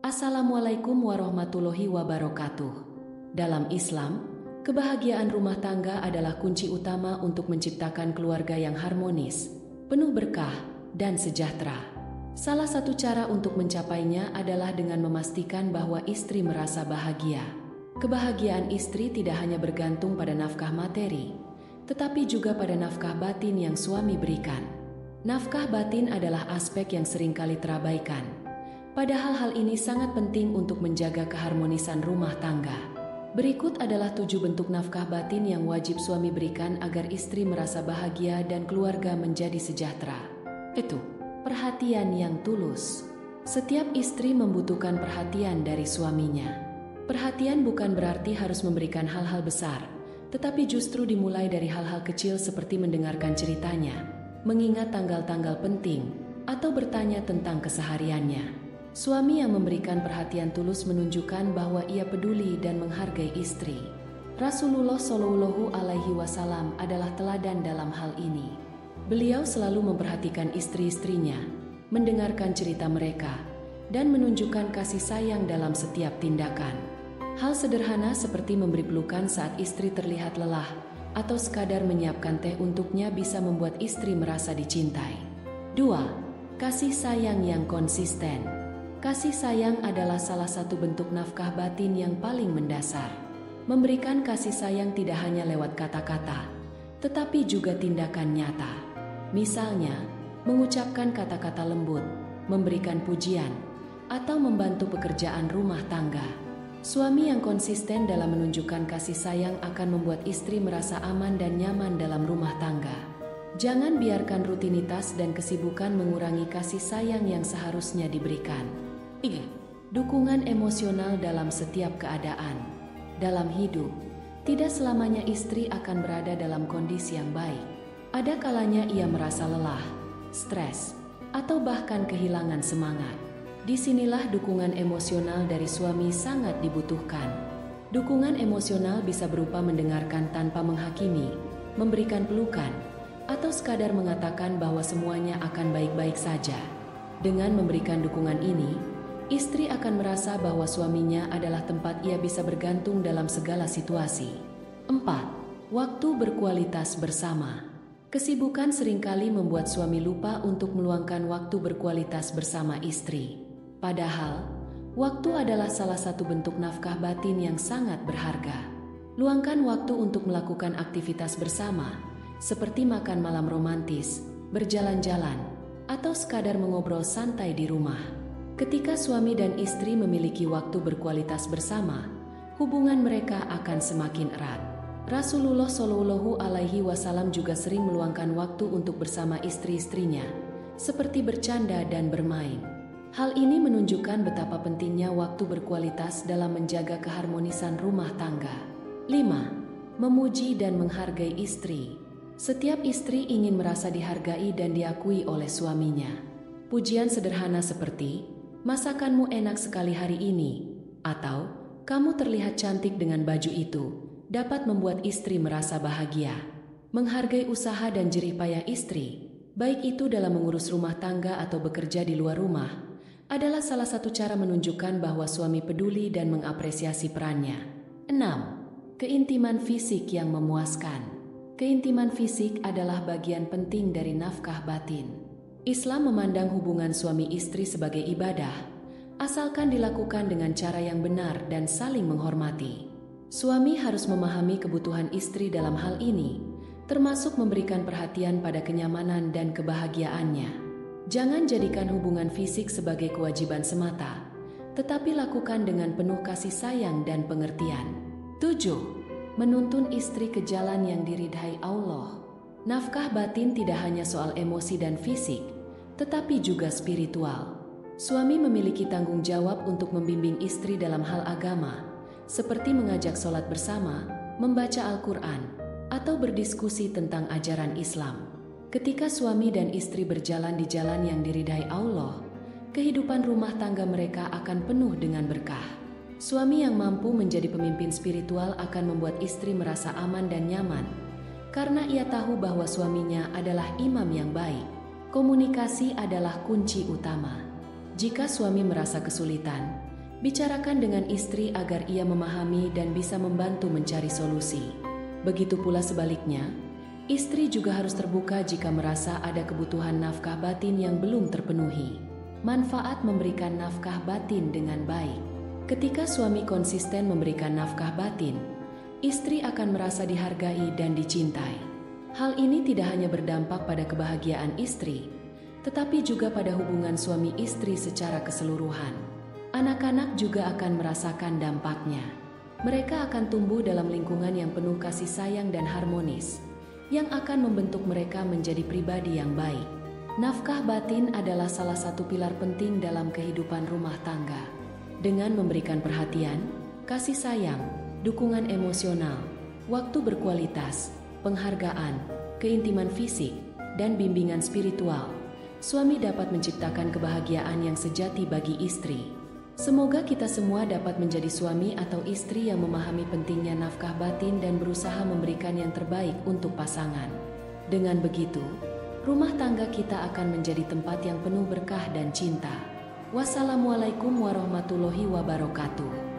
Assalamualaikum warahmatullahi wabarakatuh. Dalam Islam, kebahagiaan rumah tangga adalah kunci utama untuk menciptakan keluarga yang harmonis, penuh berkah, dan sejahtera. Salah satu cara untuk mencapainya adalah dengan memastikan bahwa istri merasa bahagia. Kebahagiaan istri tidak hanya bergantung pada nafkah materi, tetapi juga pada nafkah batin yang suami berikan. Nafkah batin adalah aspek yang seringkali terabaikan. Padahal hal ini sangat penting untuk menjaga keharmonisan rumah tangga. Berikut adalah 7 bentuk nafkah batin yang wajib suami berikan agar istri merasa bahagia dan keluarga menjadi sejahtera. 1. Perhatian yang tulus. Setiap istri membutuhkan perhatian dari suaminya. Perhatian bukan berarti harus memberikan hal-hal besar, tetapi justru dimulai dari hal-hal kecil seperti mendengarkan ceritanya, mengingat tanggal-tanggal penting, atau bertanya tentang kesehariannya. Suami yang memberikan perhatian tulus menunjukkan bahwa ia peduli dan menghargai istri. Rasulullah Shallallahu Alaihi Wasallam adalah teladan dalam hal ini. Beliau selalu memperhatikan istri-istrinya, mendengarkan cerita mereka, dan menunjukkan kasih sayang dalam setiap tindakan. Hal sederhana seperti memberi pelukan saat istri terlihat lelah, atau sekadar menyiapkan teh untuknya bisa membuat istri merasa dicintai. 2. Kasih sayang yang konsisten. Kasih sayang adalah salah satu bentuk nafkah batin yang paling mendasar. Memberikan kasih sayang tidak hanya lewat kata-kata, tetapi juga tindakan nyata. Misalnya, mengucapkan kata-kata lembut, memberikan pujian, atau membantu pekerjaan rumah tangga. Suami yang konsisten dalam menunjukkan kasih sayang akan membuat istri merasa aman dan nyaman dalam rumah tangga. Jangan biarkan rutinitas dan kesibukan mengurangi kasih sayang yang seharusnya diberikan. 3. Dukungan emosional dalam setiap keadaan. Dalam hidup, tidak selamanya istri akan berada dalam kondisi yang baik. Ada kalanya ia merasa lelah, stres, atau bahkan kehilangan semangat. Disinilah dukungan emosional dari suami sangat dibutuhkan. Dukungan emosional bisa berupa mendengarkan tanpa menghakimi, memberikan pelukan, atau sekadar mengatakan bahwa semuanya akan baik-baik saja. Dengan memberikan dukungan ini, istri akan merasa bahwa suaminya adalah tempat ia bisa bergantung dalam segala situasi. 4. Waktu berkualitas bersama. Kesibukan seringkali membuat suami lupa untuk meluangkan waktu berkualitas bersama istri. Padahal, waktu adalah salah satu bentuk nafkah batin yang sangat berharga. Luangkan waktu untuk melakukan aktivitas bersama, seperti makan malam romantis, berjalan-jalan, atau sekadar mengobrol santai di rumah. Ketika suami dan istri memiliki waktu berkualitas bersama, hubungan mereka akan semakin erat. Rasulullah Shallallahu Alaihi Wasallam juga sering meluangkan waktu untuk bersama istri-istrinya, seperti bercanda dan bermain. Hal ini menunjukkan betapa pentingnya waktu berkualitas dalam menjaga keharmonisan rumah tangga. 5. Memuji dan menghargai istri. Setiap istri ingin merasa dihargai dan diakui oleh suaminya. Pujian sederhana seperti, "Masakanmu enak sekali hari ini," atau "Kamu terlihat cantik dengan baju itu," dapat membuat istri merasa bahagia. Menghargai usaha dan jerih payah istri, baik itu dalam mengurus rumah tangga atau bekerja di luar rumah, adalah salah satu cara menunjukkan bahwa suami peduli dan mengapresiasi perannya. 6. Keintiman fisik yang memuaskan. Keintiman fisik adalah bagian penting dari nafkah batin. Islam memandang hubungan suami istri sebagai ibadah, asalkan dilakukan dengan cara yang benar dan saling menghormati. Suami harus memahami kebutuhan istri dalam hal ini, termasuk memberikan perhatian pada kenyamanan dan kebahagiaannya. Jangan jadikan hubungan fisik sebagai kewajiban semata, tetapi lakukan dengan penuh kasih sayang dan pengertian. 7. Menuntun istri ke jalan yang diridhai Allah. Nafkah batin tidak hanya soal emosi dan fisik, tetapi juga spiritual. Suami memiliki tanggung jawab untuk membimbing istri dalam hal agama, seperti mengajak sholat bersama, membaca Al-Quran, atau berdiskusi tentang ajaran Islam. Ketika suami dan istri berjalan di jalan yang diridhai Allah, kehidupan rumah tangga mereka akan penuh dengan berkah. Suami yang mampu menjadi pemimpin spiritual akan membuat istri merasa aman dan nyaman, karena ia tahu bahwa suaminya adalah imam yang baik. Komunikasi adalah kunci utama. Jika suami merasa kesulitan, Bicarakan dengan istri agar ia memahami dan bisa membantu mencari solusi. Begitu pula sebaliknya, istri juga harus terbuka jika merasa ada kebutuhan nafkah batin yang belum terpenuhi. Manfaat memberikan nafkah batin dengan baik. Ketika suami konsisten memberikan nafkah batin, istri akan merasa dihargai dan dicintai. Hal ini tidak hanya berdampak pada kebahagiaan istri, tetapi juga pada hubungan suami istri secara keseluruhan. Anak-anak juga akan merasakan dampaknya. Mereka akan tumbuh dalam lingkungan yang penuh kasih sayang dan harmonis, yang akan membentuk mereka menjadi pribadi yang baik. Nafkah batin adalah salah satu pilar penting dalam kehidupan rumah tangga. Dengan memberikan perhatian, kasih sayang, dukungan emosional, waktu berkualitas, penghargaan, keintiman fisik, dan bimbingan spiritual, suami dapat menciptakan kebahagiaan yang sejati bagi istri. Semoga kita semua dapat menjadi suami atau istri yang memahami pentingnya nafkah batin dan berusaha memberikan yang terbaik untuk pasangan. Dengan begitu, rumah tangga kita akan menjadi tempat yang penuh berkah dan cinta. Wassalamualaikum warahmatullahi wabarakatuh.